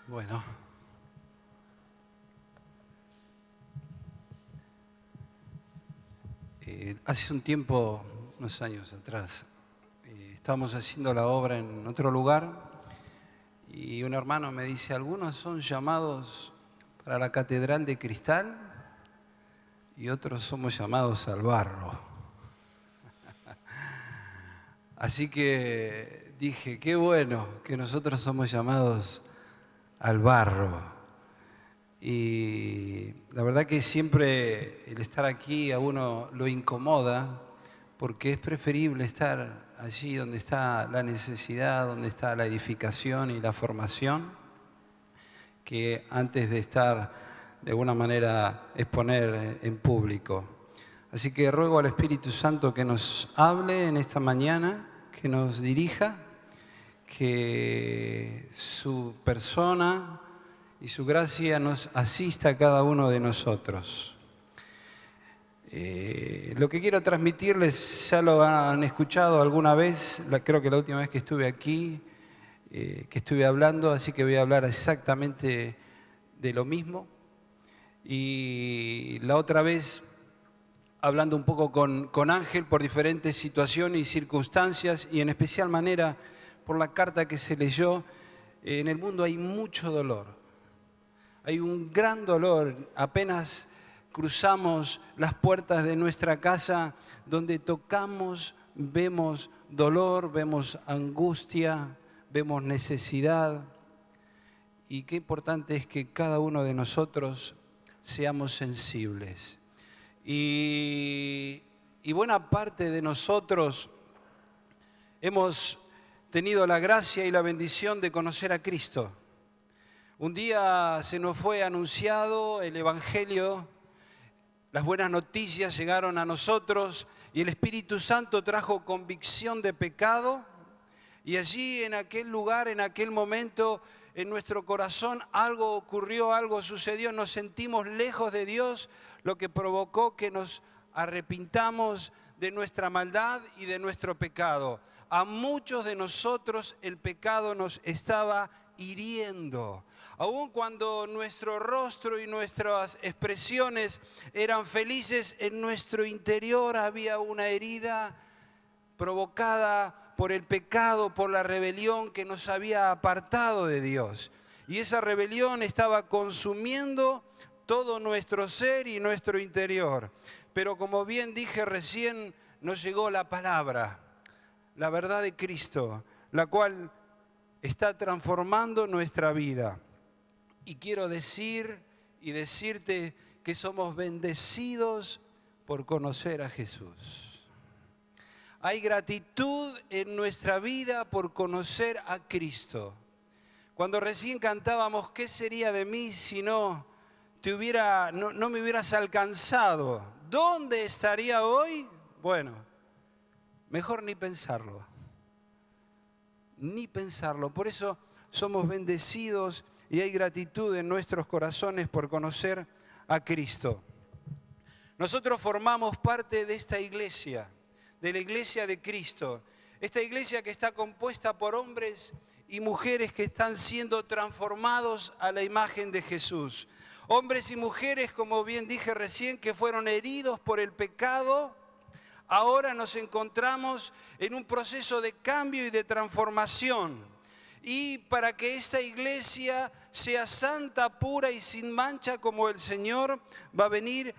Bueno, hace un tiempo, unos años atrás, estábamos haciendo la obra en otro lugar y un hermano me dice, algunos son llamados para la catedral de cristal y otros somos llamados al barro. Así que dije, qué bueno que nosotros somos llamados al barro. Y la verdad que siempre el estar aquí a uno lo incomoda porque es preferible estar allí donde está la necesidad, donde está la edificación y la formación, que antes de estar de alguna manera exponer en público. Así que ruego al Espíritu Santo que nos hable en esta mañana, que nos dirija, que su persona y su gracia nos asista a cada uno de nosotros. Lo que quiero transmitirles, ya lo han escuchado alguna vez, creo que la última vez que estuve aquí, que estuve hablando, así que voy a hablar exactamente de lo mismo. Y la otra vez, hablando un poco con Ángel por diferentes situaciones y circunstancias, y en especial manera por la carta que se leyó, en el mundo hay mucho dolor. Hay un gran dolor, apenas cruzamos las puertas de nuestra casa, donde tocamos, vemos dolor, vemos angustia, vemos necesidad. Y qué importante es que cada uno de nosotros seamos sensibles. Y buena parte de nosotros hemos tenido la gracia y la bendición de conocer a Cristo. Un día se nos fue anunciado el Evangelio, las buenas noticias llegaron a nosotros y el Espíritu Santo trajo convicción de pecado y allí en aquel lugar, en aquel momento, en nuestro corazón algo ocurrió, algo sucedió, nos sentimos lejos de Dios, lo que provocó que nos arrepintamos de nuestra maldad y de nuestro pecado. A muchos de nosotros el pecado nos estaba hiriendo. Aun cuando nuestro rostro y nuestras expresiones eran felices, en nuestro interior había una herida provocada por el pecado, por la rebelión que nos había apartado de Dios. Y esa rebelión estaba consumiendo todo nuestro ser y nuestro interior. Pero como bien dije recién, nos llegó la palabra, la verdad de Cristo, la cual está transformando nuestra vida. Y quiero decir y decirte que somos bendecidos por conocer a Jesús. Hay gratitud en nuestra vida por conocer a Cristo. Cuando recién cantábamos, ¿qué sería de mí si no me hubieras alcanzado? ¿Dónde estaría hoy? Bueno, mejor ni pensarlo. Ni pensarlo. Por eso somos bendecidos y hay gratitud en nuestros corazones por conocer a Cristo. Nosotros formamos parte de esta iglesia, de la iglesia de Cristo. Esta iglesia que está compuesta por hombres y mujeres que están siendo transformados a la imagen de Jesús. Hombres y mujeres, como bien dije recién, que fueron heridos por el pecado. Ahora nos encontramos en un proceso de cambio y de transformación. Y para que esta iglesia sea santa, pura y sin mancha como el Señor va a venir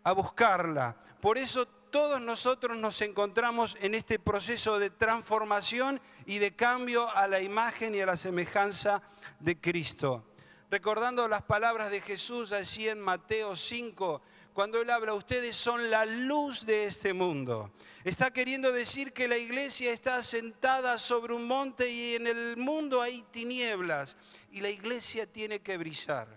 a buscarla. Por eso todos nosotros nos encontramos en este proceso de transformación y de cambio a la imagen y a la semejanza de Cristo. Recordando las palabras de Jesús allí en Mateo 5, cuando Él habla, ustedes son la luz de este mundo. Está queriendo decir que la iglesia está sentada sobre un monte y en el mundo hay tinieblas. Y la iglesia tiene que brillar.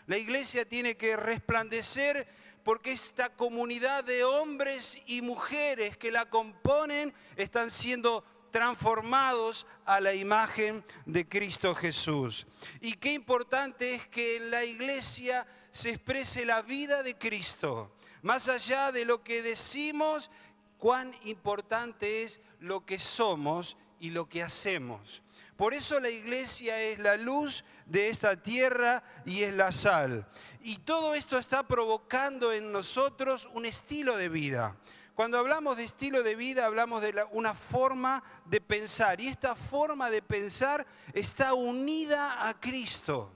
La iglesia tiene que resplandecer porque esta comunidad de hombres y mujeres que la componen están siendo transformados a la imagen de Cristo Jesús. Y qué importante es que en la iglesia se exprese la vida de Cristo. Más allá de lo que decimos, cuán importante es lo que somos y lo que hacemos. Por eso la iglesia es la luz de esta tierra y es la sal. Y todo esto está provocando en nosotros un estilo de vida. Cuando hablamos de estilo de vida, hablamos de una forma de pensar. Y esta forma de pensar está unida a Cristo.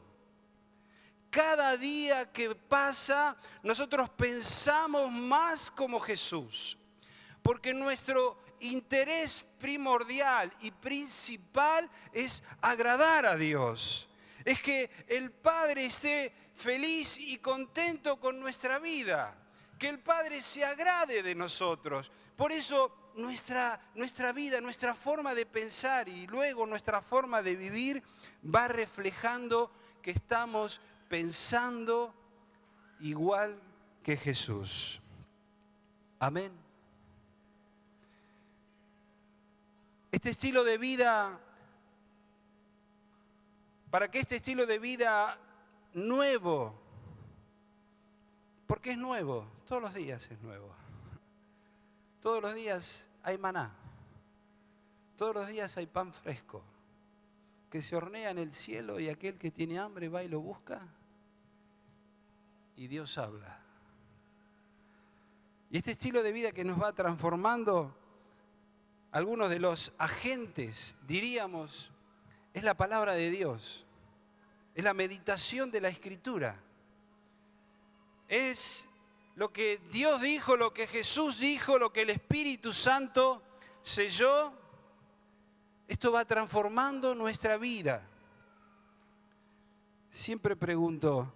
Cada día que pasa, nosotros pensamos más como Jesús. Porque nuestro interés primordial y principal es agradar a Dios. Es que el Padre esté feliz y contento con nuestra vida. Que el Padre se agrade de nosotros. Por eso nuestra vida, nuestra forma de pensar y luego nuestra forma de vivir va reflejando que estamos pensando igual que Jesús. Amén. Este estilo de vida, para que este estilo de vida nuevo, porque es nuevo, todos los días es nuevo. Todos los días hay maná. Todos los días hay pan fresco que se hornea en el cielo y aquel que tiene hambre va y lo busca y Dios habla. Y este estilo de vida que nos va transformando, algunos de los agentes, diríamos, es la palabra de Dios, es la meditación de la Escritura. Es lo que Dios dijo, lo que Jesús dijo, lo que el Espíritu Santo selló. Esto va transformando nuestra vida. Siempre pregunto,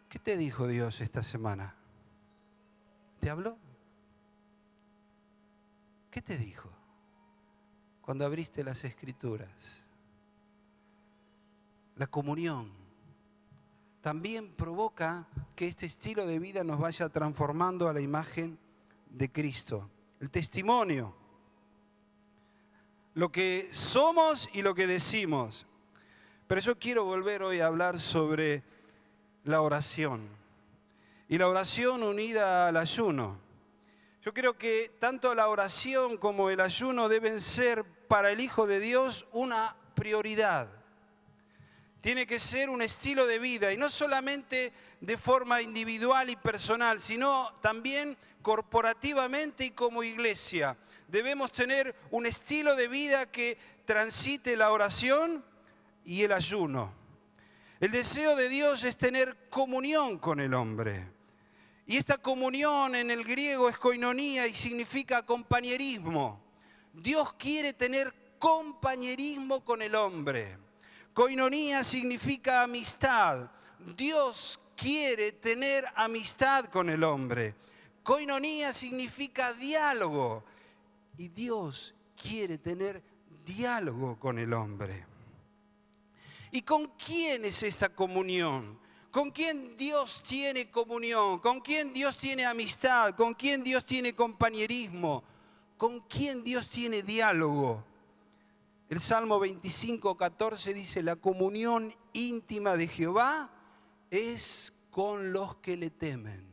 ¿qué te dijo Dios esta semana? ¿Te habló? ¿Qué te dijo cuando abriste las Escrituras? La comunión también provoca que este estilo de vida nos vaya transformando a la imagen de Cristo. El testimonio, lo que somos y lo que decimos. Pero yo quiero volver hoy a hablar sobre la oración. Y la oración unida al ayuno. Yo creo que tanto la oración como el ayuno deben ser para el Hijo de Dios una prioridad. Tiene que ser un estilo de vida, y no solamente de forma individual y personal, sino también corporativamente y como iglesia. Debemos tener un estilo de vida que transite la oración y el ayuno. El deseo de Dios es tener comunión con el hombre. Y esta comunión en el griego es koinonía y significa compañerismo. Dios quiere tener compañerismo con el hombre. Koinonía significa amistad. Dios quiere tener amistad con el hombre. Koinonía significa diálogo. Y Dios quiere tener diálogo con el hombre. ¿Y con quién es esta comunión? ¿Con quién Dios tiene comunión? ¿Con quién Dios tiene amistad? ¿Con quién Dios tiene compañerismo? ¿Con quién Dios tiene diálogo? El Salmo 25:14 dice, la comunión íntima de Jehová es con los que le temen.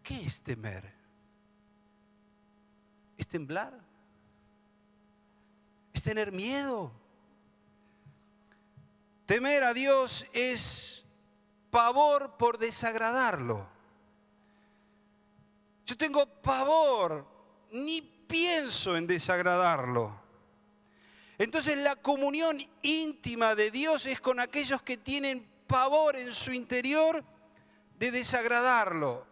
¿Qué es temer? ¿Es temblar? ¿Es tener miedo? Temer a Dios es pavor por desagradarlo. Yo tengo pavor, ni pienso en desagradarlo. Entonces la comunión íntima de Dios es con aquellos que tienen pavor en su interior de desagradarlo.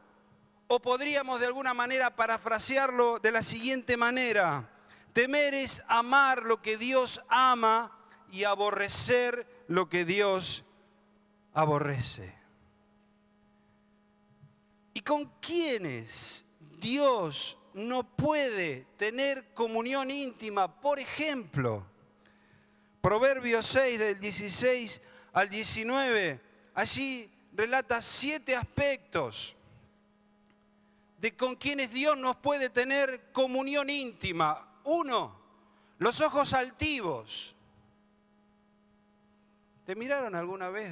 O podríamos de alguna manera parafrasearlo de la siguiente manera. Temer es amar lo que Dios ama y aborrecer lo que Dios aborrece. ¿Y con quiénes Dios no puede tener comunión íntima? Por ejemplo, Proverbios 6 del 16 al 19, allí relata 7 aspectos de con quienes Dios nos puede tener comunión íntima. 1, los ojos altivos. ¿Te miraron alguna vez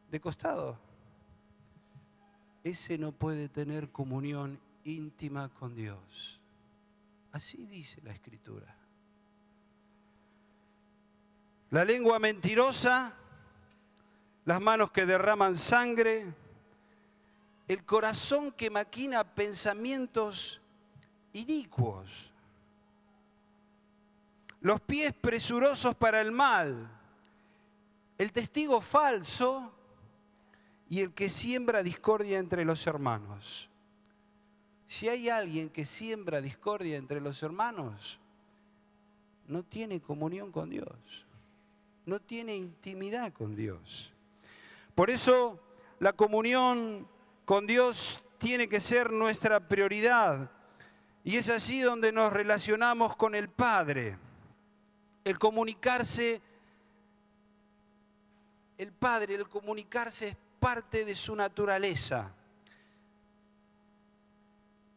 de costado? Ese no puede tener comunión íntima con Dios. Así dice la Escritura. La lengua mentirosa, las manos que derraman sangre, el corazón que maquina pensamientos inicuos, los pies presurosos para el mal, el testigo falso y el que siembra discordia entre los hermanos. Si hay alguien que siembra discordia entre los hermanos, no tiene comunión con Dios, no tiene intimidad con Dios. Por eso la comunión con Dios tiene que ser nuestra prioridad. Y es así donde nos relacionamos con el Padre. El comunicarse es parte de su naturaleza.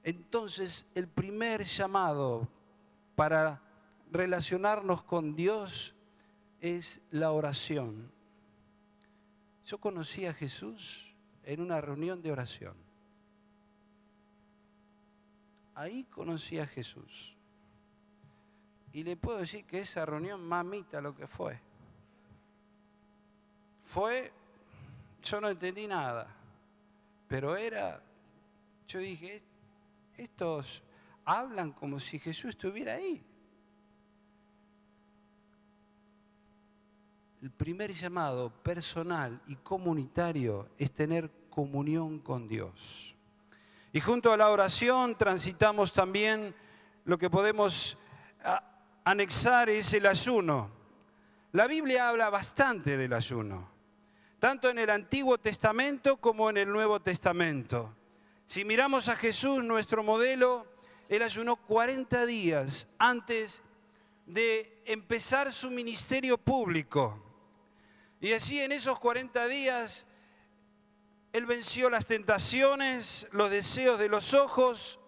Entonces, el primer llamado para relacionarnos con Dios es la oración. Yo conocí a Jesús en una reunión de oración. Ahí conocí a Jesús. Y le puedo decir que esa reunión, mamita, lo que fue. Yo no entendí nada, pero yo dije, estos hablan como si Jesús estuviera ahí. El primer llamado personal y comunitario es tener comunión con Dios. Y junto a la oración transitamos también lo que podemos anexar, es el ayuno. La Biblia habla bastante del ayuno, tanto en el Antiguo Testamento como en el Nuevo Testamento. Si miramos a Jesús, nuestro modelo, él ayunó 40 días antes de empezar su ministerio público. Y así en esos 40 días, él venció las tentaciones, los deseos de los ojos,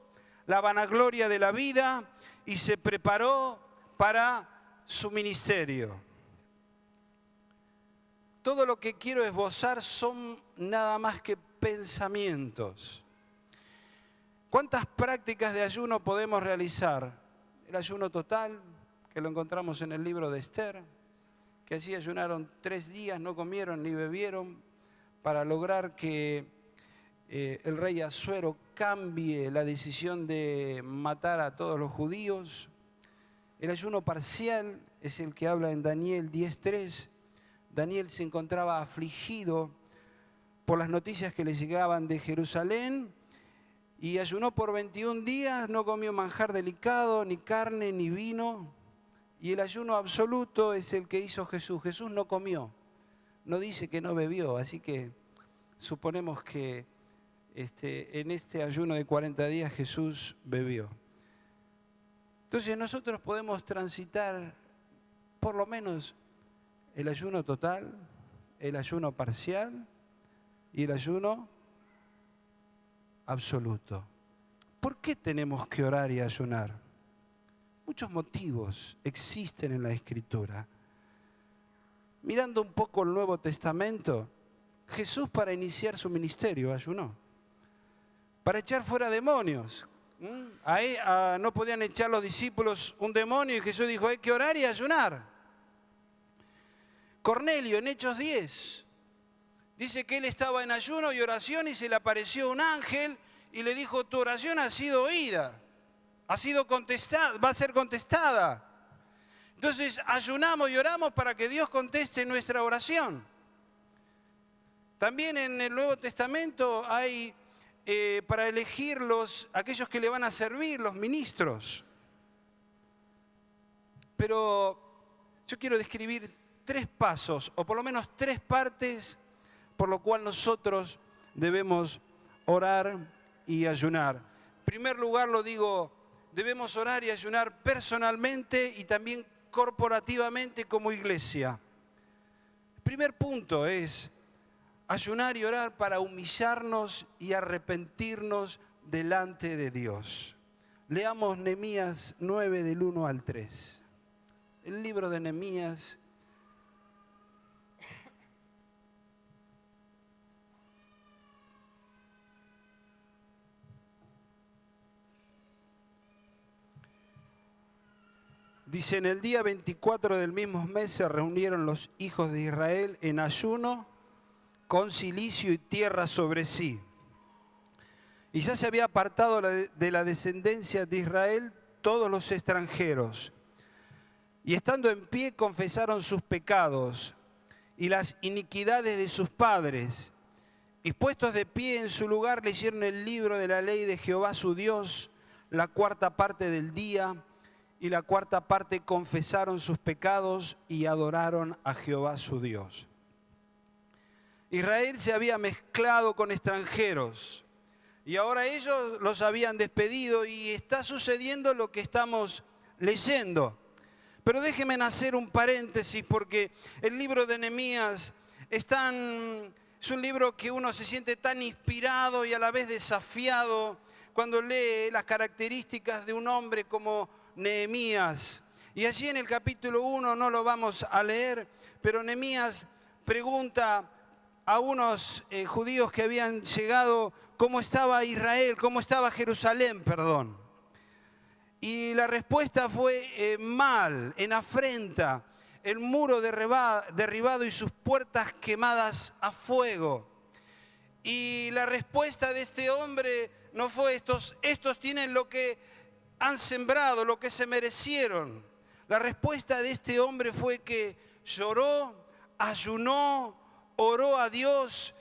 la vanagloria de la vida y se preparó para su ministerio. Todo lo que quiero esbozar son nada más que pensamientos. ¿Cuántas prácticas de ayuno podemos realizar? El ayuno total, que lo encontramos en el libro de Esther, que así ayunaron 3 días, no comieron ni bebieron, para lograr que el rey Asuero cambie la decisión de matar a todos los judíos. El ayuno parcial es el que habla en Daniel 10:3. Daniel se encontraba afligido por las noticias que le llegaban de Jerusalén y ayunó por 21 días, no comió manjar delicado, ni carne, ni vino. Y el ayuno absoluto es el que hizo Jesús. Jesús no comió, no dice que no bebió, así que suponemos que en este ayuno de 40 días Jesús bebió. Entonces nosotros podemos transitar por lo menos el ayuno total, el ayuno parcial y el ayuno absoluto. ¿Por qué tenemos que orar y ayunar? Muchos motivos existen en la Escritura. Mirando un poco el Nuevo Testamento, Jesús para iniciar su ministerio ayunó. Para echar fuera demonios. No podían echar los discípulos un demonio y Jesús dijo, hay que orar y ayunar. Cornelio en Hechos 10 dice que él estaba en ayuno y oración y se le apareció un ángel y le dijo, tu oración ha sido oída, ha sido contestada, va a ser contestada. Entonces ayunamos y oramos para que Dios conteste nuestra oración. También en el Nuevo Testamento hay para elegir aquellos que le van a servir, los ministros. Pero yo quiero describir 3 pasos, o por lo menos 3 partes, por lo cual nosotros debemos orar y ayunar. En primer lugar, lo digo, debemos orar y ayunar personalmente y también corporativamente como iglesia. El primer punto es ayunar y orar para humillarnos y arrepentirnos delante de Dios. Leamos Nehemías 9 del 1 al 3. El libro de Nehemías. Dice, en el día 24 del mismo mes se reunieron los hijos de Israel en ayuno, con cilicio y tierra sobre sí. Y ya se había apartado de la descendencia de Israel todos los extranjeros. Y estando en pie confesaron sus pecados y las iniquidades de sus padres. Y puestos de pie en su lugar leyeron el libro de la ley de Jehová su Dios, la cuarta parte del día, y la cuarta parte confesaron sus pecados y adoraron a Jehová su Dios. Israel se había mezclado con extranjeros y ahora ellos los habían despedido y está sucediendo lo que estamos leyendo. Pero déjenme hacer un paréntesis porque el libro de Nehemías es un libro que uno se siente tan inspirado y a la vez desafiado cuando lee las características de un hombre como Nehemías. Y allí en el capítulo 1 no lo vamos a leer, pero Nehemías pregunta a unos judíos que habían llegado cómo estaba Israel, cómo estaba Jerusalén, perdón. Y la respuesta fue mal, en afrenta, el muro derribado y sus puertas quemadas a fuego. Y la respuesta de este hombre no fue estos tienen lo que han sembrado, lo que se merecieron. La respuesta de este hombre fue que lloró, ayunó, oró a Dios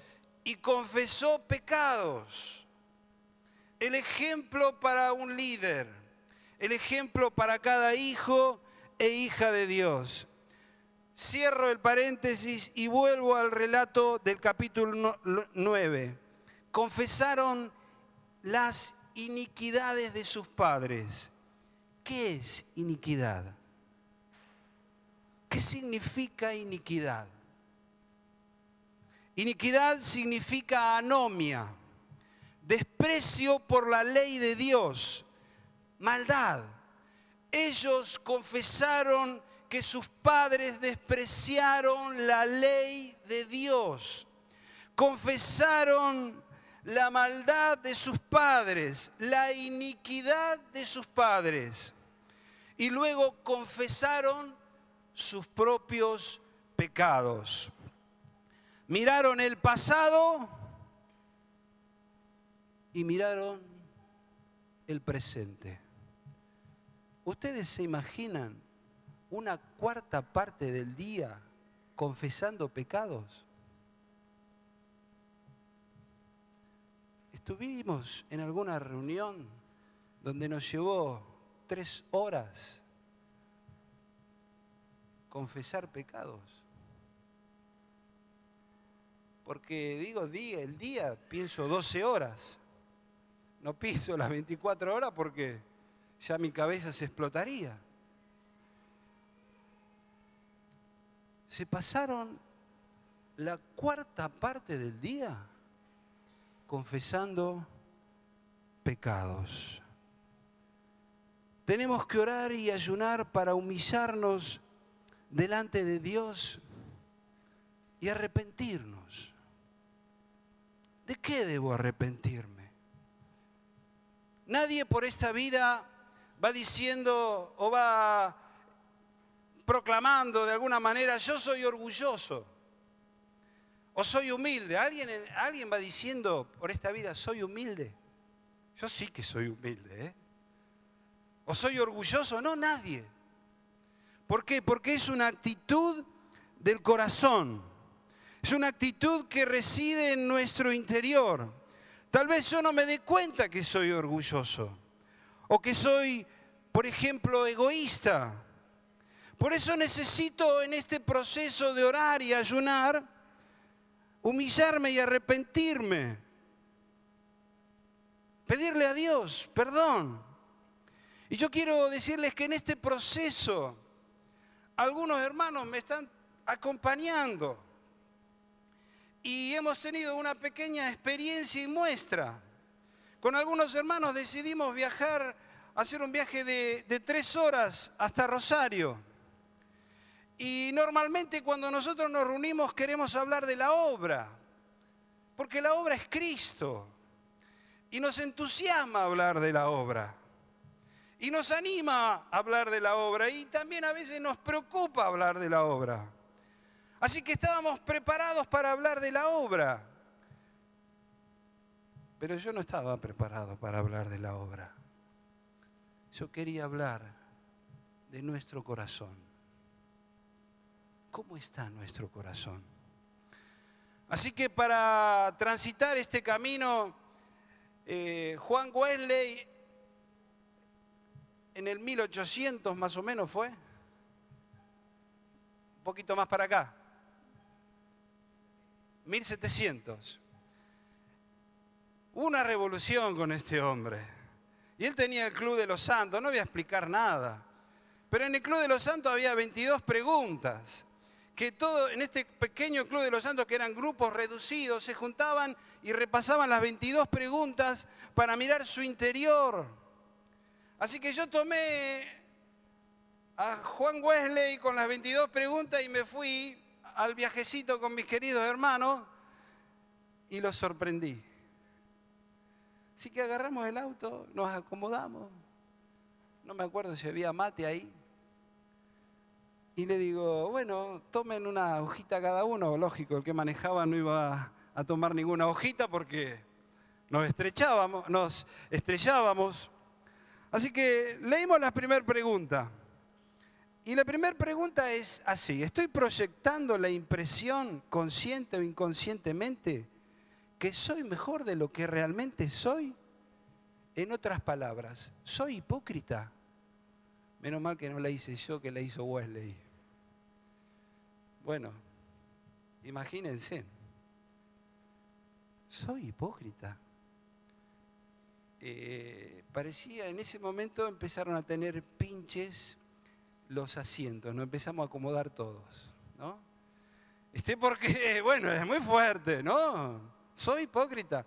y confesó pecados. El ejemplo para un líder, el ejemplo para cada hijo e hija de Dios. Cierro el paréntesis y vuelvo al relato del capítulo 9. Confesaron las iniquidades de sus padres. ¿Qué es iniquidad? ¿Qué significa iniquidad? Iniquidad significa anomia, desprecio por la ley de Dios, maldad. Ellos confesaron que sus padres despreciaron la ley de Dios. Confesaron la maldad de sus padres, la iniquidad de sus padres. Y luego confesaron sus propios pecados. Miraron el pasado y miraron el presente. ¿Ustedes se imaginan una cuarta parte del día confesando pecados? Estuvimos en alguna reunión donde nos llevó 3 horas confesar pecados. Porque digo el día pienso 12 horas. No pienso las 24 horas porque ya mi cabeza se explotaría. Se pasaron la cuarta parte del día confesando pecados. Tenemos que orar y ayunar para humillarnos delante de Dios y arrepentirnos. ¿De qué debo arrepentirme? Nadie por esta vida va diciendo o va proclamando de alguna manera, yo soy orgulloso o soy humilde. ¿Alguien va diciendo por esta vida, soy humilde? Yo sí que soy humilde, ¿eh? ¿O soy orgulloso? No, nadie. ¿Por qué? Porque es una actitud del corazón. Es una actitud que reside en nuestro interior. Tal vez yo no me dé cuenta que soy orgulloso o que soy, por ejemplo, egoísta. Por eso necesito en este proceso de orar y ayunar, humillarme y arrepentirme. Pedirle a Dios perdón. Y yo quiero decirles que en este proceso algunos hermanos me están acompañando. Y hemos tenido una pequeña experiencia y muestra. Con algunos hermanos decidimos hacer un viaje de 3 horas hasta Rosario. Y normalmente cuando nosotros nos reunimos queremos hablar de la obra, porque la obra es Cristo. Y nos entusiasma hablar de la obra. y nos anima a hablar de la obra y también a veces nos preocupa hablar de la obra. Así que estábamos preparados para hablar de la obra. Pero yo no estaba preparado para hablar de la obra. Yo quería hablar de nuestro corazón. ¿Cómo está nuestro corazón? Así que para transitar este camino, Juan Wesley, en el 1800 más o menos fue, un poquito más para acá, 1700. Hubo una revolución con este hombre. Y él tenía el Club de los Santos, no voy a explicar nada. Pero en el Club de los Santos había 22 preguntas. Que todo, en este pequeño Club de los Santos, que eran grupos reducidos, se juntaban y repasaban las 22 preguntas para mirar su interior. Así que yo tomé a Juan Wesley con las 22 preguntas y me fui al viajecito con mis queridos hermanos y los sorprendí. Así que agarramos el auto, nos acomodamos, no me acuerdo si había mate ahí, y le digo, bueno, tomen una hojita cada uno. Lógico, el que manejaba no iba a tomar ninguna hojita porque nos estrellábamos. Así que leímos la primera pregunta. Y la primera pregunta es así: ¿estoy proyectando la impresión, consciente o inconscientemente, que soy mejor de lo que realmente soy? En otras palabras, ¿soy hipócrita? Menos mal que no la hice yo, que la hizo Wesley. Bueno, imagínense. ¿Soy hipócrita? Parecía, en ese momento empezaron a tener pinches los asientos, nos empezamos a acomodar todos, ¿no? Porque, bueno, es muy fuerte, ¿no? Soy hipócrita.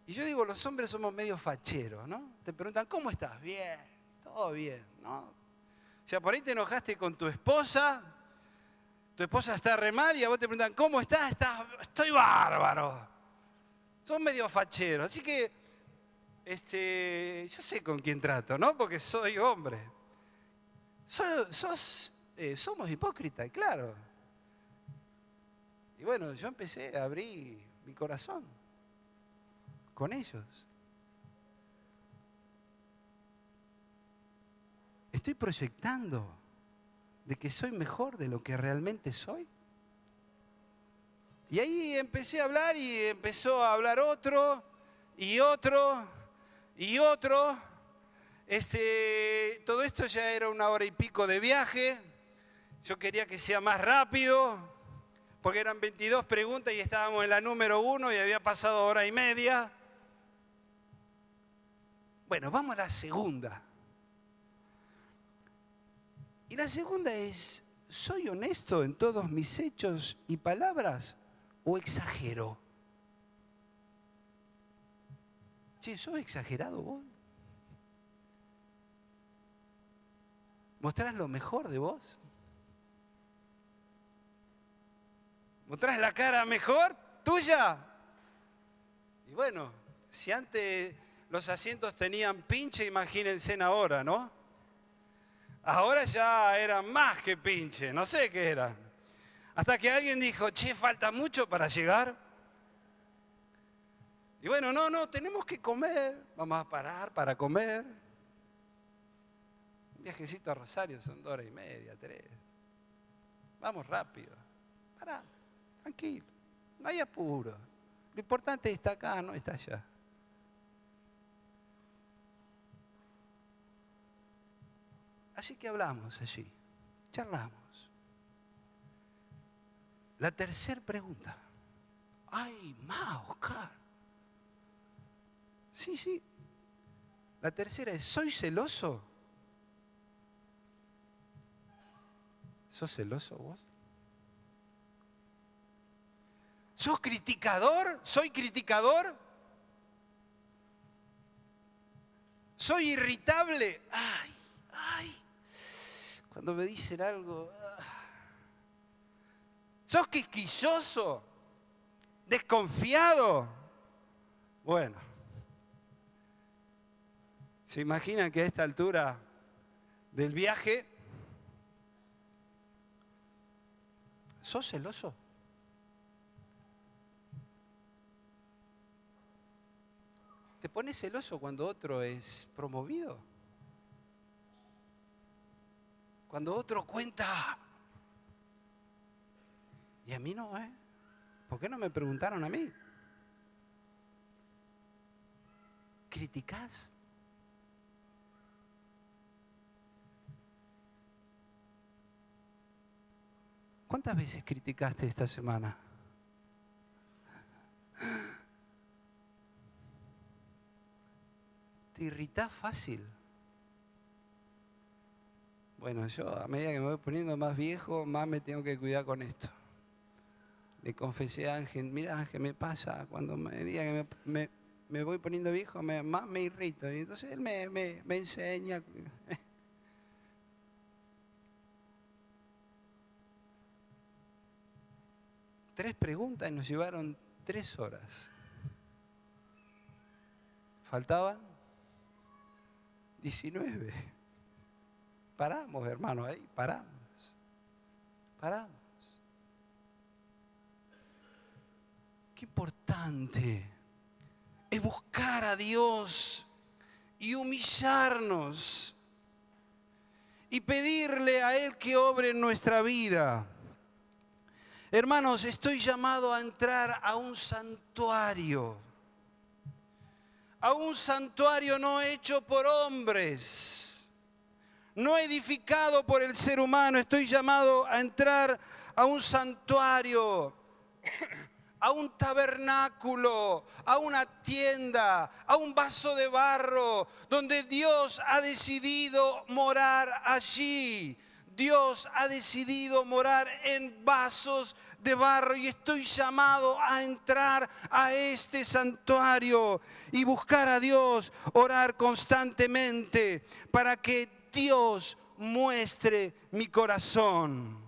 Y yo digo, los hombres somos medio facheros, ¿no? Te preguntan, ¿cómo estás? Bien, todo bien, ¿no? O sea, por ahí te enojaste con tu esposa está re mal y a vos te preguntan, ¿cómo estás? Estoy bárbaro. Son medio facheros, así que yo sé con quién trato, ¿no? Porque soy hombre. Somos hipócritas, claro. Y bueno, yo empecé a abrir mi corazón con ellos. ¿Estoy proyectando de que soy mejor de lo que realmente soy? Y ahí empecé a hablar y empezó a hablar otro y otro y otro. Todo esto ya era 1 hora y pico de viaje. Yo quería que sea más rápido, porque eran 22 preguntas y estábamos en la número 1 y había pasado 1 hora y media. Bueno, vamos a la segunda. Y la segunda es, ¿soy honesto en todos mis hechos y palabras o exagero? Che, ¿sos exagerado vos? ¿Mostrás lo mejor de vos? ¿Mostrás la cara mejor tuya? Y bueno, si antes los asientos tenían pinche, imagínense ahora, ¿no? Ahora ya eran más que pinche, no sé qué eran. Hasta que alguien dijo, che, falta mucho para llegar. Y bueno, no, tenemos que comer, vamos a parar para comer. Un viajecito a Rosario son 2 horas y media, 3. Vamos rápido, pará, tranquilo, no hay apuro. Lo importante está acá, no está allá. Así que hablamos allí, charlamos. La tercera pregunta. Ay, Oscar. Sí. La tercera es, ¿soy celoso? ¿Sos celoso vos? ¿Sos criticador? ¿Soy criticador? ¿Soy irritable? Ay. Cuando me dicen algo. ¿Sos quisquilloso? ¿Desconfiado? Bueno. ¿Se imaginan que a esta altura del viaje sos celoso? ¿Te pones celoso cuando otro es promovido? Cuando otro cuenta. Y a mí no, ¿eh? ¿Por qué no me preguntaron a mí? ¿Criticás? ¿Cuántas veces criticaste esta semana? ¿Te irritás fácil? Bueno, yo a medida que me voy poniendo más viejo, más me tengo que cuidar con esto. Le confesé a Ángel, mira Ángel, me pasa, cuando me diga que me voy poniendo viejo, más me irrito. Y entonces él me enseña. 3 preguntas y nos llevaron 3 horas. Faltaban 19. Paramos, hermano, ahí, paramos. Qué importante es buscar a Dios y humillarnos y pedirle a Él que obre en nuestra vida. Hermanos, estoy llamado a entrar a un santuario no hecho por hombres, no edificado por el ser humano. Estoy llamado a entrar a un santuario, a un tabernáculo, a una tienda, a un vaso de barro, donde Dios ha decidido morar allí. Dios ha decidido morar en vasos de barro y estoy llamado a entrar a este santuario y buscar a Dios, orar constantemente para que Dios muestre mi corazón.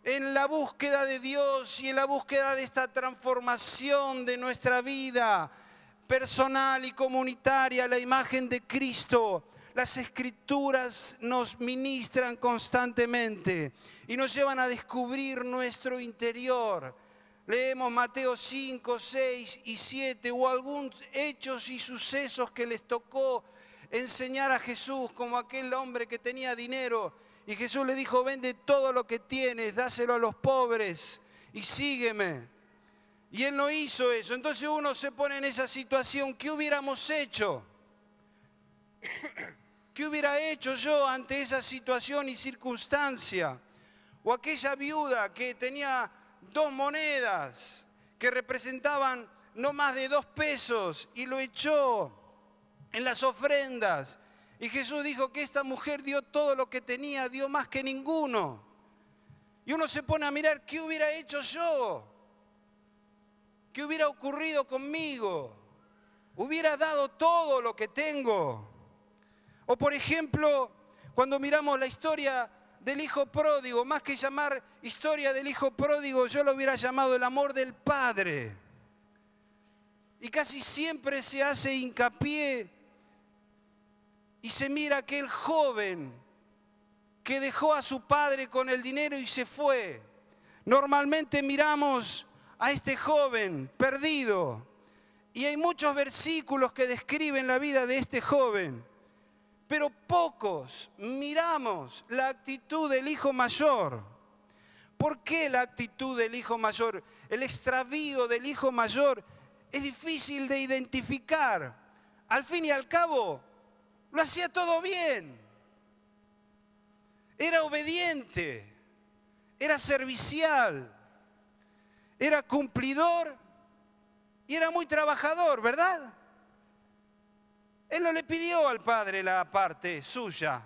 En la búsqueda de Dios y en la búsqueda de esta transformación de nuestra vida personal y comunitaria, la imagen de Cristo, las Escrituras nos ministran constantemente y nos llevan a descubrir nuestro interior. Leemos Mateo 5, 6 y 7 o algunos hechos y sucesos que les tocó enseñar a Jesús, como aquel hombre que tenía dinero y Jesús le dijo: vende todo lo que tienes, dáselo a los pobres y sígueme. Y él no hizo eso. Entonces uno se pone en esa situación. ¿Qué hubiéramos hecho? ¿Qué hubiera hecho yo ante esa situación y circunstancia? O aquella viuda que tenía 2 monedas que representaban no más de 2 pesos y lo echó en las ofrendas. Y Jesús dijo que esta mujer dio todo lo que tenía, dio más que ninguno. Y uno se pone a mirar, ¿qué hubiera hecho yo? ¿Qué hubiera ocurrido conmigo? ¿Hubiera dado todo lo que tengo? O por ejemplo, cuando miramos la historia del hijo pródigo, más que llamar historia del hijo pródigo, yo lo hubiera llamado el amor del padre. Y casi siempre se hace hincapié y se mira aquel joven que dejó a su padre con el dinero y se fue. Normalmente miramos a este joven perdido y hay muchos versículos que describen la vida de este joven. Pero pocos miramos la actitud del hijo mayor. ¿Por qué la actitud del hijo mayor? El extravío del hijo mayor es difícil de identificar. Al fin y al cabo, lo hacía todo bien. Era obediente, era servicial, era cumplidor y era muy trabajador, ¿verdad? Él no le pidió al padre la parte suya,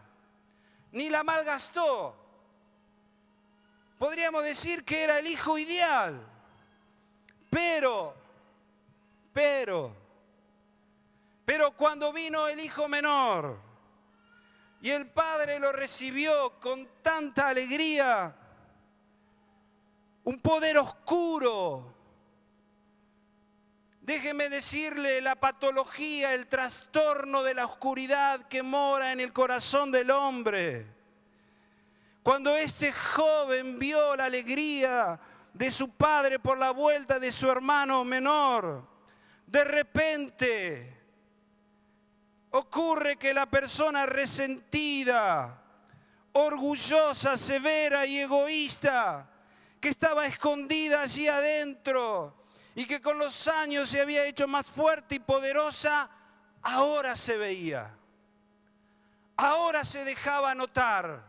ni la malgastó. Podríamos decir que era el hijo ideal, pero cuando vino el hijo menor y el padre lo recibió con tanta alegría, un poder oscuro Déjeme decirle la patología, el trastorno de la oscuridad que mora en el corazón del hombre. Cuando ese joven vio la alegría de su padre por la vuelta de su hermano menor, de repente ocurre que la persona resentida, orgullosa, severa y egoísta, que estaba escondida allí adentro y que con los años se había hecho más fuerte y poderosa, ahora se veía, ahora se dejaba notar.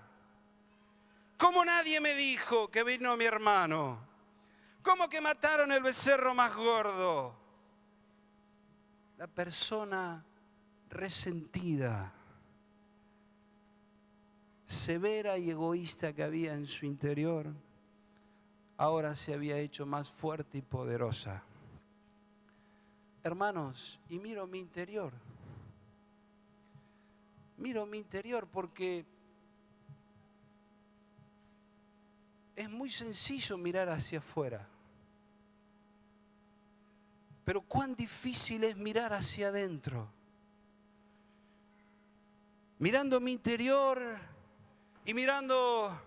¿Cómo nadie me dijo que vino mi hermano? ¿Cómo que mataron el becerro más gordo? La persona resentida, severa y egoísta que había en su interior, ahora se había hecho más fuerte y poderosa. Hermanos, y miro mi interior. Miro mi interior porque es muy sencillo mirar hacia afuera. Pero cuán difícil es mirar hacia adentro. Mirando mi interior y mirando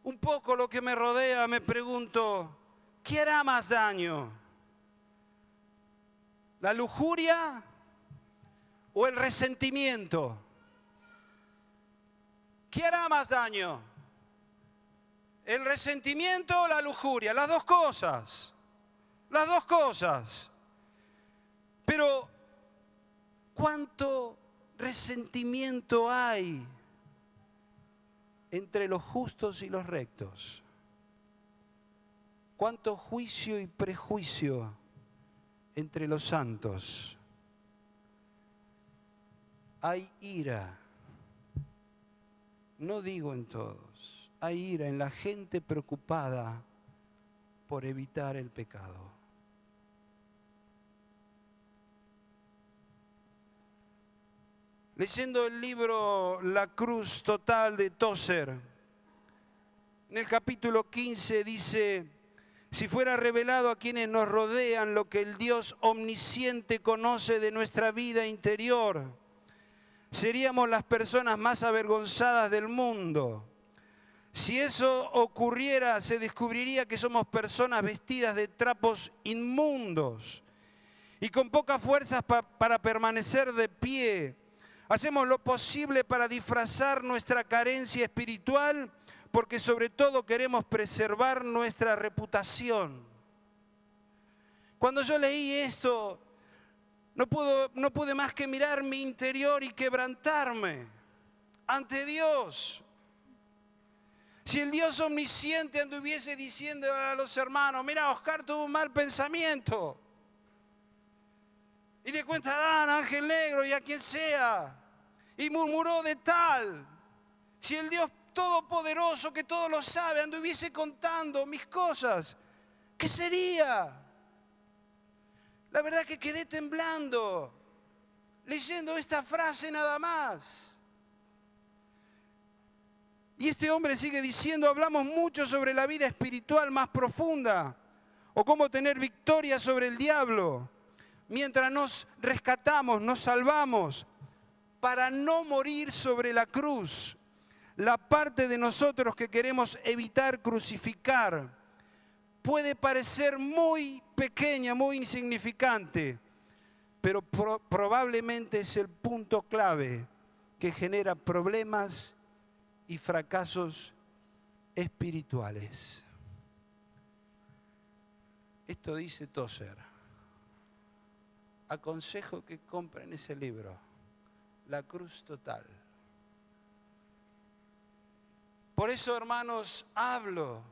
un poco lo que me rodea, me pregunto, ¿qué hará más daño? ¿La lujuria o el resentimiento? ¿Qué hará más daño? ¿El resentimiento o la lujuria? Las dos cosas. Las dos cosas. Pero, ¿cuánto resentimiento hay entre los justos y los rectos? ¿Cuánto juicio y prejuicio entre los santos? Hay ira, no digo en todos, hay ira en la gente preocupada por evitar el pecado. Leyendo el libro La Cruz Total de Tozer, en el capítulo 15 dice: si fuera revelado a quienes nos rodean lo que el Dios omnisciente conoce de nuestra vida interior, seríamos las personas más avergonzadas del mundo. Si eso ocurriera, se descubriría que somos personas vestidas de trapos inmundos y con pocas fuerzas para permanecer de pie. Hacemos lo posible para disfrazar nuestra carencia espiritual porque sobre todo queremos preservar nuestra reputación. Cuando yo leí esto, no pude más que mirar mi interior y quebrantarme ante Dios. Si el Dios omnisciente anduviese diciendo a los hermanos: mira, Oscar tuvo un mal pensamiento, y le cuenta a Dan, a Ángel Negro y a quien sea, y murmuró de tal. Si el Dios todopoderoso que todo lo sabe anduviese contando mis cosas, ¿qué sería? La verdad que quedé temblando leyendo esta frase nada más. Y este hombre sigue diciendo: hablamos mucho sobre la vida espiritual más profunda o cómo tener victoria sobre el diablo, mientras nos rescatamos, nos salvamos, para no morir sobre la cruz. La parte de nosotros que queremos evitar crucificar puede parecer muy pequeña, muy insignificante, pero probablemente es el punto clave que genera problemas y fracasos espirituales. Esto dice Tozer. Aconsejo que compren ese libro, La Cruz Total. Por eso, hermanos, hablo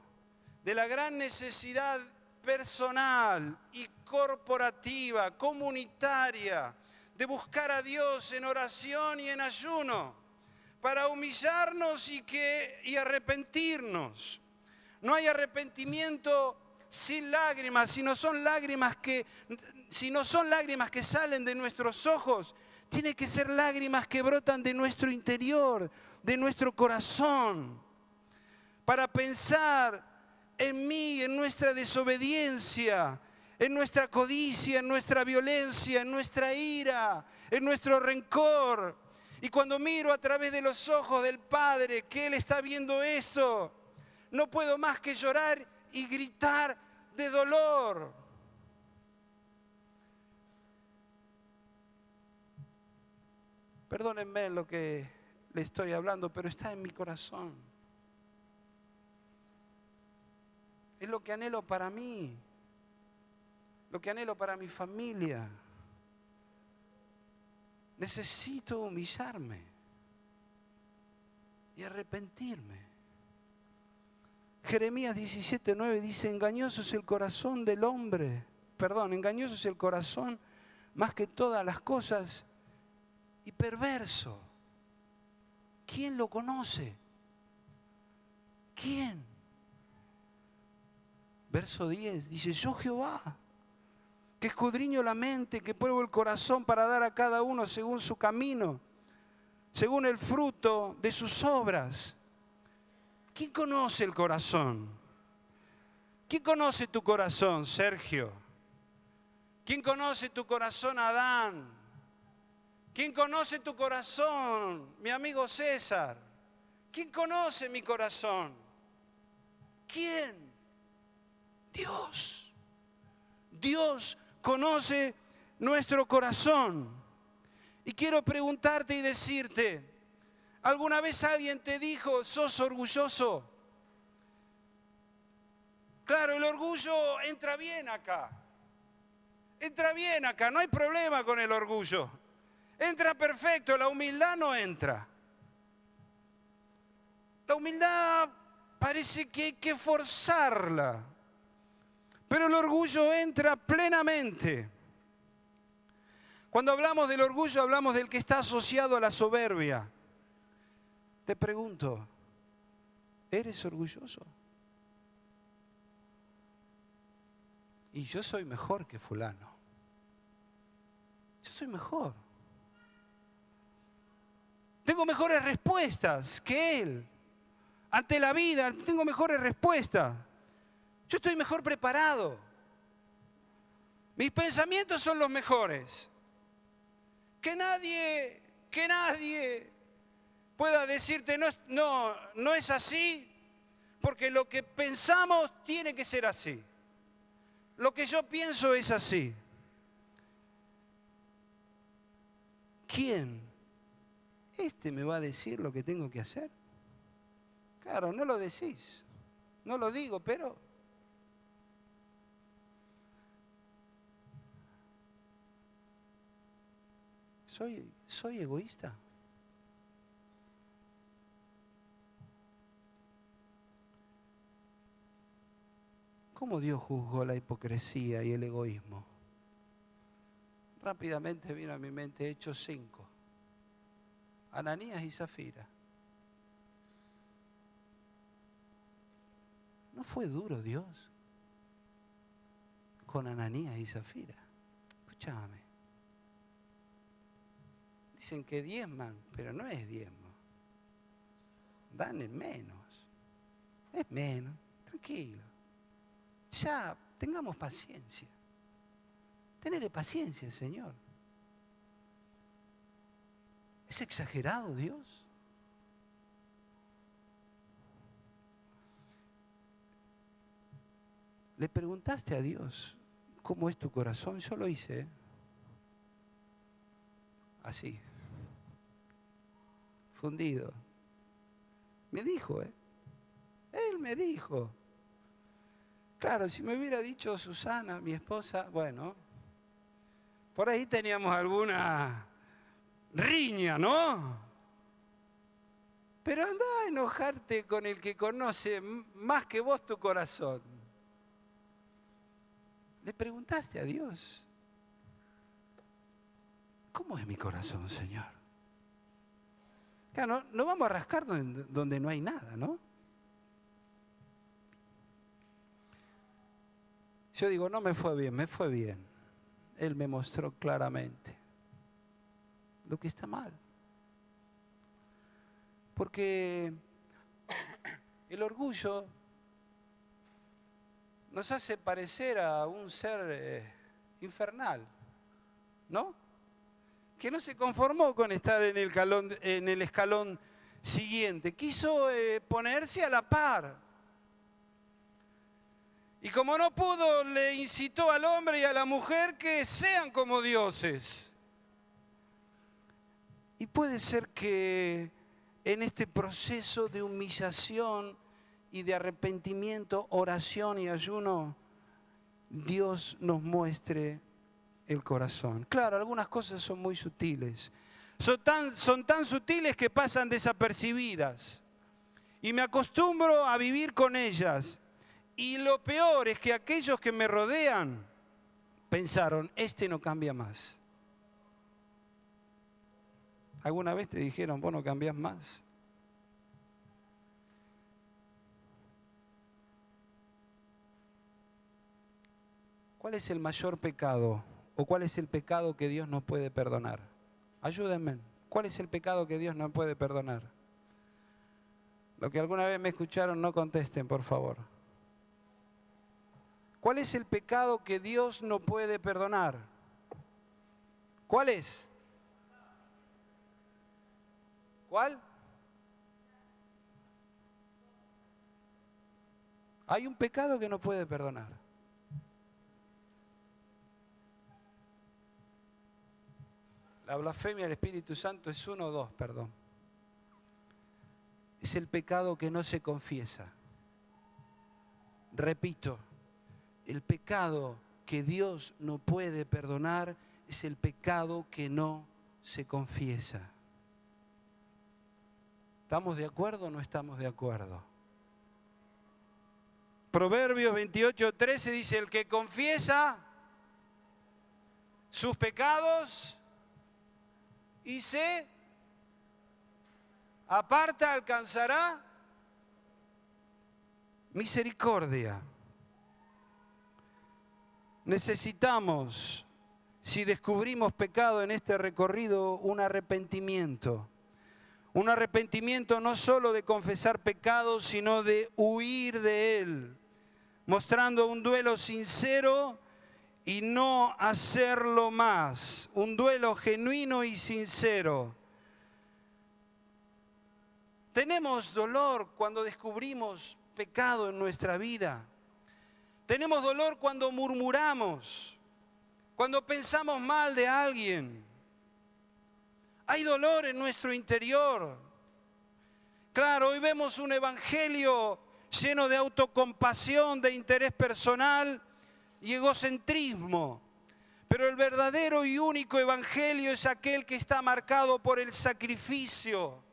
de la gran necesidad personal y corporativa, comunitaria, de buscar a Dios en oración y en ayuno, para humillarnos y arrepentirnos. No hay arrepentimiento sin lágrimas, si no son lágrimas que salen de nuestros ojos, tiene que ser lágrimas que brotan de nuestro interior, de nuestro corazón, para pensar en mí, en nuestra desobediencia, en nuestra codicia, en nuestra violencia, en nuestra ira, en nuestro rencor. Y cuando miro a través de los ojos del Padre, que Él está viendo eso, no puedo más que llorar y gritar de dolor. Perdónenme lo que le estoy hablando, pero está en mi corazón. Es lo que anhelo para mí, lo que anhelo para mi familia. Necesito humillarme y arrepentirme. Jeremías 17:9 dice, engañoso es el corazón del hombre, engañoso es el corazón más que todas las cosas y perverso. ¿Quién lo conoce? ¿Quién? Verso 10 dice, yo Jehová, que escudriño la mente, que pruebo el corazón para dar a cada uno según su camino, según el fruto de sus obras. ¿Quién conoce el corazón? ¿Quién conoce tu corazón, Sergio? ¿Quién conoce tu corazón, Adán? ¿Quién conoce tu corazón, mi amigo César? ¿Quién conoce mi corazón? ¿Quién? Dios. Dios conoce nuestro corazón. Y quiero preguntarte y decirte, ¿alguna vez alguien te dijo, sos orgulloso? Claro, el orgullo entra bien acá. Entra bien acá, no hay problema con el orgullo. Entra perfecto, la humildad no entra. La humildad parece que hay que forzarla, pero el orgullo entra plenamente. Cuando hablamos del orgullo, hablamos del que está asociado a la soberbia. Te pregunto, ¿eres orgulloso? Y yo soy mejor que fulano. Yo soy mejor. Tengo mejores respuestas que él. Ante la vida, tengo mejores respuestas. Yo estoy mejor preparado. Mis pensamientos son los mejores. Que nadie pueda decirte no es así, porque lo que pensamos tiene que ser así. Lo que yo pienso es así. ¿Quién? ¿Me va a decir lo que tengo que hacer? Claro, no lo decís. No lo digo, pero soy egoísta. ¿Cómo Dios juzgó la hipocresía y el egoísmo? Rápidamente vino a mi mente Hechos 5. Ananías y Zafira. ¿No fue duro Dios con Ananías y Zafira? Escúchame. Dicen que diezman, pero no es diezmo. Dan en menos. Es menos. Tranquilo. Ya, tengamos paciencia. Tenele paciencia, Señor. ¿Es exagerado Dios? ¿Le preguntaste a Dios cómo es tu corazón? Yo lo hice, ¿eh? Así. Fundido. Me dijo, Él me dijo. Claro, si me hubiera dicho Susana, mi esposa, bueno, por ahí teníamos alguna riña, ¿no? Pero anda a enojarte con el que conoce más que vos tu corazón. ¿Le preguntaste a Dios? ¿Cómo es mi corazón, Señor? Claro, no vamos a rascar donde no hay nada, ¿no? Yo digo, no me fue bien, me fue bien. Él me mostró claramente lo que está mal. Porque el orgullo nos hace parecer a un ser infernal, ¿no? Que no se conformó con estar en el escalón siguiente, quiso ponerse a la par. Y como no pudo, le incitó al hombre y a la mujer que sean como dioses. Y puede ser que en este proceso de humillación y de arrepentimiento, oración y ayuno, Dios nos muestre el corazón. Claro, algunas cosas son muy sutiles. Son tan sutiles que pasan desapercibidas. Y me acostumbro a vivir con ellas. Y lo peor es que aquellos que me rodean pensaron, este no cambia más. ¿Alguna vez te dijeron, vos no cambiás más? ¿Cuál es el mayor pecado? ¿O cuál es el pecado que Dios no puede perdonar? Ayúdenme. ¿Cuál es el pecado que Dios no puede perdonar? Lo que alguna vez me escucharon, no contesten, por favor. ¿Cuál es el pecado que Dios no puede perdonar? ¿Cuál es? ¿Cuál? Hay un pecado que no puede perdonar. La blasfemia al Espíritu Santo es 1 o 2, perdón. Es el pecado que no se confiesa. Repito, el pecado que Dios no puede perdonar es el pecado que no se confiesa. ¿Estamos de acuerdo o no estamos de acuerdo? Proverbios 28:13 dice, el que confiesa sus pecados y se aparta alcanzará misericordia. Necesitamos, si descubrimos pecado en este recorrido, un arrepentimiento. Un arrepentimiento no solo de confesar pecados, sino de huir de él, mostrando un duelo sincero y no hacerlo más. Un duelo genuino y sincero. Tenemos dolor cuando descubrimos pecado en nuestra vida. Tenemos dolor cuando murmuramos, cuando pensamos mal de alguien. Hay dolor en nuestro interior. Claro, hoy vemos un evangelio lleno de autocompasión, de interés personal y egocentrismo. Pero el verdadero y único evangelio es aquel que está marcado por el sacrificio,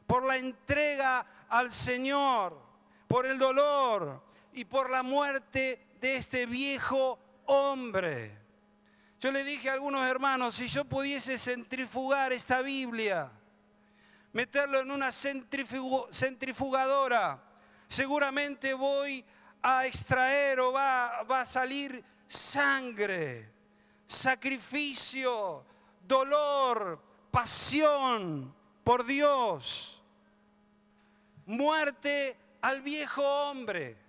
por la entrega al Señor, por el dolor y por la muerte de este viejo hombre. Yo le dije a algunos hermanos, si yo pudiese centrifugar esta Biblia, meterlo en una centrifugadora, seguramente voy a extraer o va a salir sangre, sacrificio, dolor, pasión por Dios, muerte al viejo hombre.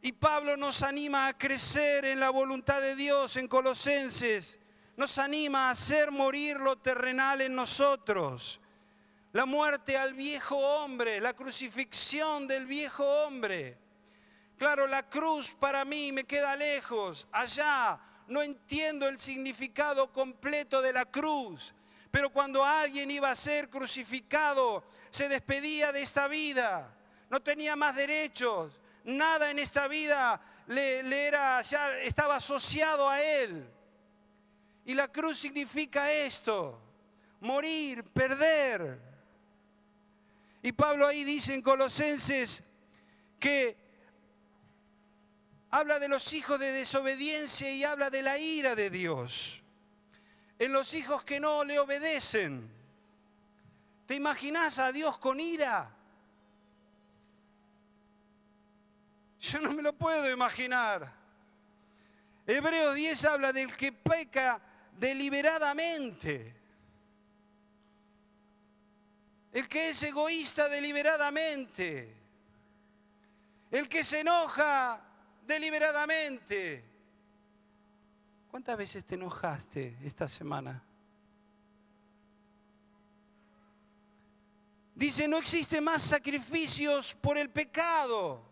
Y Pablo nos anima a crecer en la voluntad de Dios en Colosenses. Nos anima a hacer morir lo terrenal en nosotros. La muerte al viejo hombre, la crucifixión del viejo hombre. Claro, la cruz para mí me queda lejos, allá. No entiendo el significado completo de la cruz. Pero cuando alguien iba a ser crucificado, se despedía de esta vida. No tenía más derechos. Nada en esta vida ya estaba asociado a él. Y la cruz significa esto: morir, perder. Y Pablo ahí dice en Colosenses que habla de los hijos de desobediencia y habla de la ira de Dios en los hijos que no le obedecen. ¿Te imaginas a Dios con ira? Yo no me lo puedo imaginar. Hebreos 10 habla del que peca deliberadamente. El que es egoísta deliberadamente. El que se enoja deliberadamente. ¿Cuántas veces te enojaste esta semana? Dice, no existe más sacrificios por el pecado.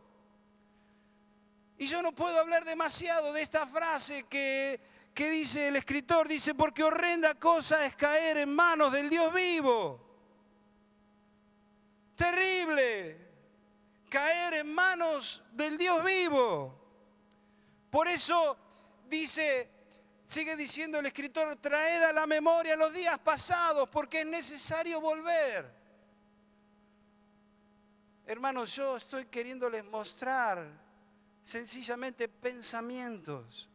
Y yo no puedo hablar demasiado de esta frase que dice el escritor. Dice, porque horrenda cosa es caer en manos del Dios vivo. Terrible. Caer en manos del Dios vivo. Por eso dice, sigue diciendo el escritor, traed a la memoria los días pasados, porque es necesario volver. Hermanos, yo estoy queriéndoles mostrar sencillamente pensamientos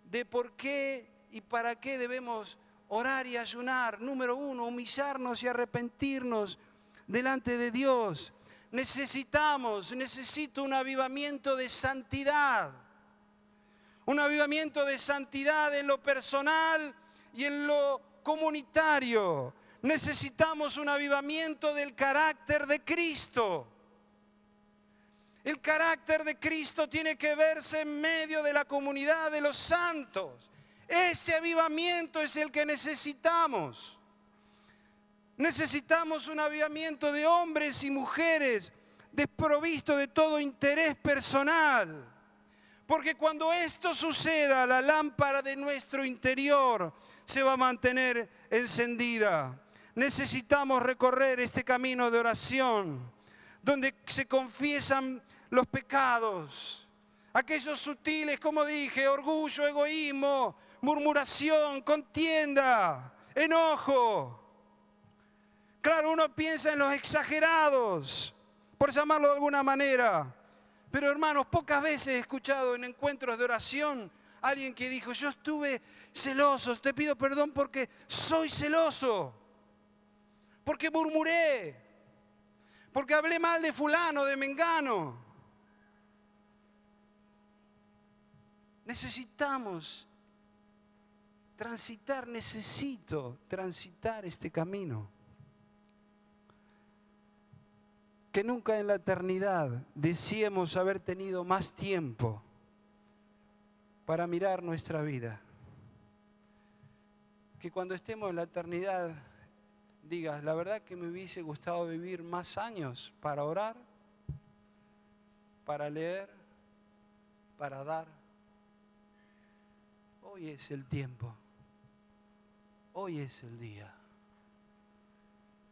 de por qué y para qué debemos orar y ayunar. Número uno, humillarnos y arrepentirnos delante de Dios. Necesito un avivamiento de santidad. Un avivamiento de santidad en lo personal y en lo comunitario. Necesitamos un avivamiento del carácter de Cristo. El carácter de Cristo tiene que verse en medio de la comunidad de los santos. Ese avivamiento es el que necesitamos. Necesitamos un avivamiento de hombres y mujeres desprovistos de todo interés personal. Porque cuando esto suceda, la lámpara de nuestro interior se va a mantener encendida. Necesitamos recorrer este camino de oración, donde se confiesan los pecados, aquellos sutiles, como dije, orgullo, egoísmo, murmuración, contienda, enojo. Claro, uno piensa en los exagerados, por llamarlo de alguna manera. Pero hermanos, pocas veces he escuchado en encuentros de oración a alguien que dijo, yo estuve celoso, te pido perdón porque soy celoso, porque murmuré, porque hablé mal de fulano, de mengano. Necesito transitar este camino. Que nunca en la eternidad deseemos haber tenido más tiempo para mirar nuestra vida. Que cuando estemos en la eternidad digas, la verdad que me hubiese gustado vivir más años para orar, para leer, para dar. Hoy es el tiempo, hoy es el día.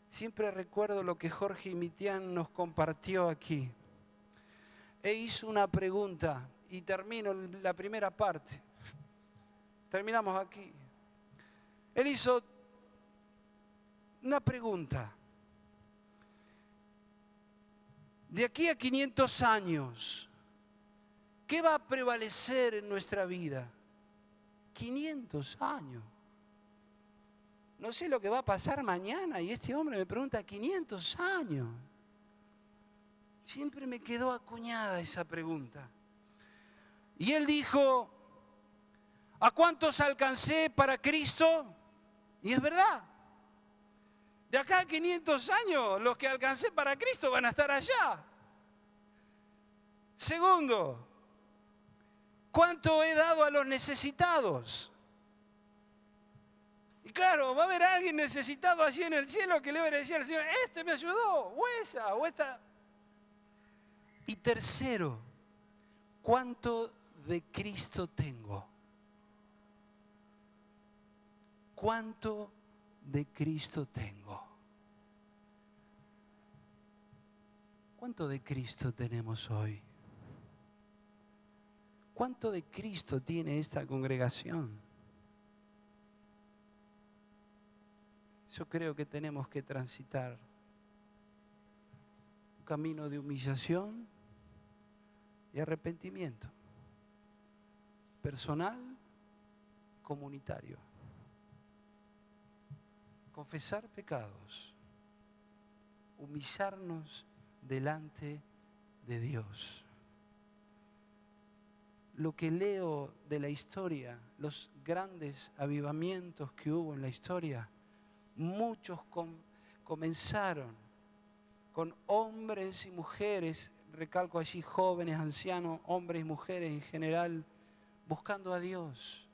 Siempre recuerdo lo que Jorge Mitián nos compartió aquí. E hizo una pregunta, y termino la primera parte. Terminamos aquí. Él hizo una pregunta. De aquí a 500 años, ¿qué va a prevalecer en nuestra vida? 500 años. No sé lo que va a pasar mañana y este hombre me pregunta 500 años. Siempre me quedó acuñada esa pregunta. Y él dijo, ¿a cuántos alcancé para Cristo? Y es verdad. De acá a 500 años, los que alcancé para Cristo van a estar allá. Segundo, ¿cuánto he dado a los necesitados? Y claro, va a haber alguien necesitado allí en el cielo que le va a decir al Señor, este me ayudó, o esa, o esta. Y tercero, ¿cuánto de Cristo tengo? ¿Cuánto de Cristo tengo? ¿Cuánto de Cristo tenemos hoy? ¿Cuánto de Cristo tiene esta congregación? Yo creo que tenemos que transitar un camino de humillación y arrepentimiento, personal, comunitario. Confesar pecados, humillarnos delante de Dios. Lo que leo de la historia, los grandes avivamientos que hubo en la historia, muchos comenzaron con hombres y mujeres recalco allí, jóvenes, ancianos, hombres y mujeres en general, buscando a Dios,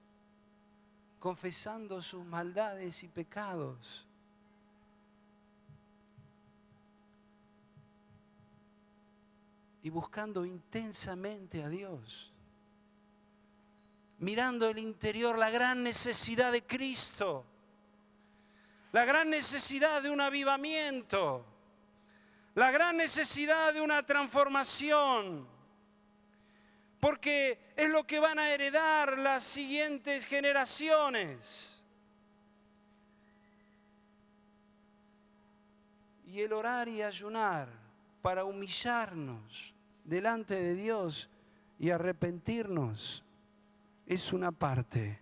confesando sus maldades y pecados. Y buscando intensamente a Dios. Mirando el interior, la gran necesidad de Cristo. La gran necesidad de un avivamiento. La gran necesidad de una transformación. Porque es lo que van a heredar las siguientes generaciones. Y el orar y ayunar para humillarnos delante de Dios y arrepentirnos es una parte.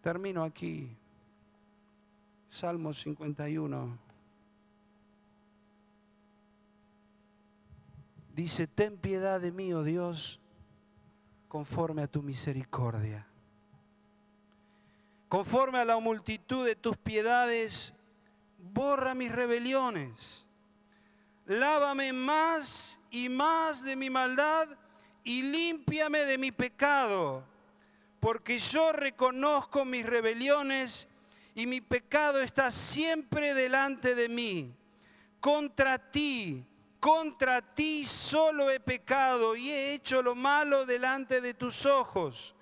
Termino aquí. Salmo 51. Dice, ten piedad de mí, oh Dios, conforme a tu misericordia. Conforme a la multitud de tus piedades, borra mis rebeliones. Lávame más y más de mi maldad y límpiame de mi pecado, porque yo reconozco mis rebeliones y mi pecado está siempre delante de mí. Contra ti solo he pecado y he hecho lo malo delante de tus ojos,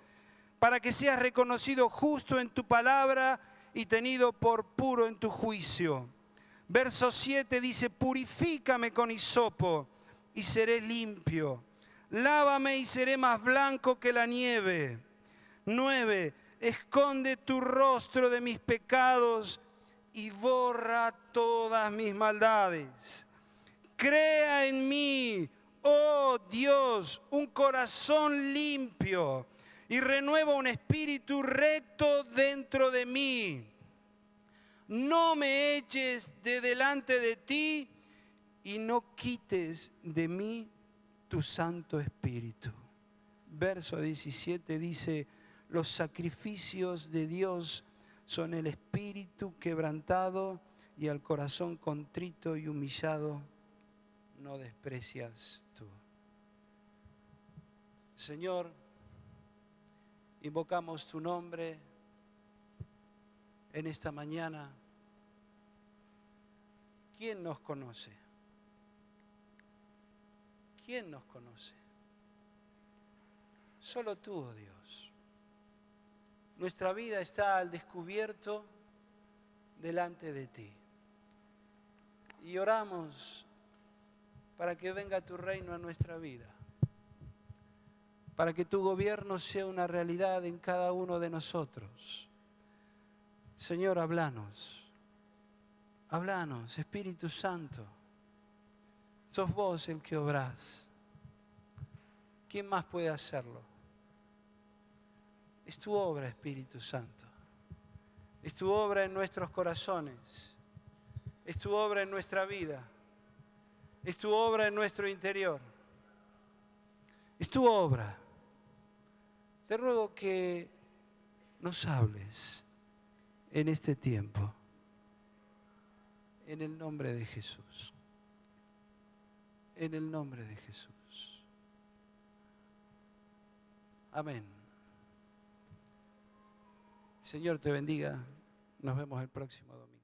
para que seas reconocido justo en tu palabra y tenido por puro en tu juicio. Verso 7 dice, purifícame con hisopo y seré limpio. Lávame y seré más blanco que la nieve. 9, esconde tu rostro de mis pecados y borra todas mis maldades. Crea en mí, oh Dios, un corazón limpio y renueva un espíritu recto dentro de mí. No me eches de delante de ti y no quites de mí tu Santo Espíritu. Verso 17 dice, los sacrificios de Dios son el espíritu quebrantado y al corazón contrito y humillado no desprecias tú. Señor, invocamos tu nombre en esta mañana. ¿Quién nos conoce? ¿Quién nos conoce? Solo tú, oh Dios. Nuestra vida está al descubierto delante de ti. Y oramos para que venga tu reino a nuestra vida. Para que tu gobierno sea una realidad en cada uno de nosotros. Señor, háblanos. Háblanos, Espíritu Santo. Sos vos el que obrás. ¿Quién más puede hacerlo? Es tu obra, Espíritu Santo. Es tu obra en nuestros corazones. Es tu obra en nuestra vida. Es tu obra en nuestro interior. Es tu obra. Te ruego que nos hables en este tiempo. En el nombre de Jesús. En el nombre de Jesús. Amén. Señor te bendiga. Nos vemos el próximo domingo.